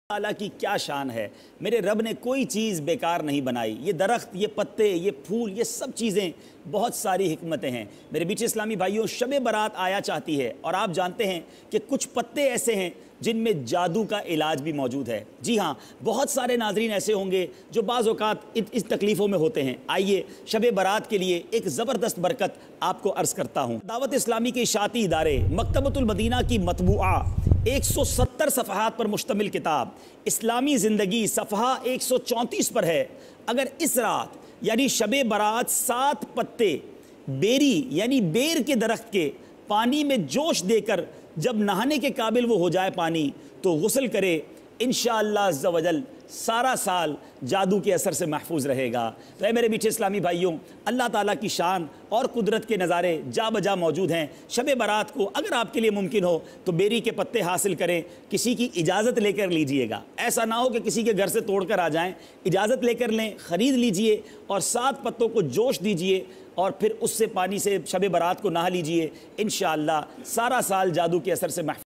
ताला की क्या शान है। मेरे रब ने कोई चीज़ बेकार नहीं बनाई। ये दरख्त, ये पत्ते, ये फूल, ये सब चीज़ें, बहुत सारी हिकमतें हैं। मेरे बीच इस्लामी भाइयों, शब बारात आया चाहती है और आप जानते हैं कि कुछ पत्ते ऐसे हैं जिनमें जादू का इलाज भी मौजूद है। जी हाँ, बहुत सारे नाजरीन ऐसे होंगे जो बाज़ औक़ात इस तकलीफ़ों में होते हैं। आइए शब बारात के लिए एक ज़बरदस्त बरकत आपको अर्ज़ करता हूँ। दावत इस्लामी के इशाती इदारे मकतबतुल मदीना की मतबूआ 170 सफ़हात पर मुश्तमिल किताब इस्लामी ज़िंदगी सफ़हा 134 पर है। अगर इस रात यानी शब बारात 7 पत्ते बेरी यानी बेर के दरख्त के पानी में जोश देकर जब नहाने के काबिल वो हो जाए पानी, तो गुस्ल करे, इंशाअल्लाह अज़्ज़ा वजल सारा साल जादू के असर से महफूज रहेगा। तो ऐ मेरे मीठे इस्लामी भाइयों, अल्लाह ताला की शान और कुदरत के नज़ारे जा बजा मौजूद हैं। शब बारात को अगर आपके लिए मुमकिन हो तो बेरी के पत्ते हासिल करें, किसी की इजाज़त लेकर लीजिएगा। ऐसा ना हो कि किसी के घर से तोड़ कर आ जाएँ, इजाज़त लेकर लें, ख़रीद लीजिए और 7 पत्तों को जोश दीजिए और फिर उससे पानी से शब बारात को नहा लीजिए। इंशाअल्लाह सारा साल जादू के असर से महफूज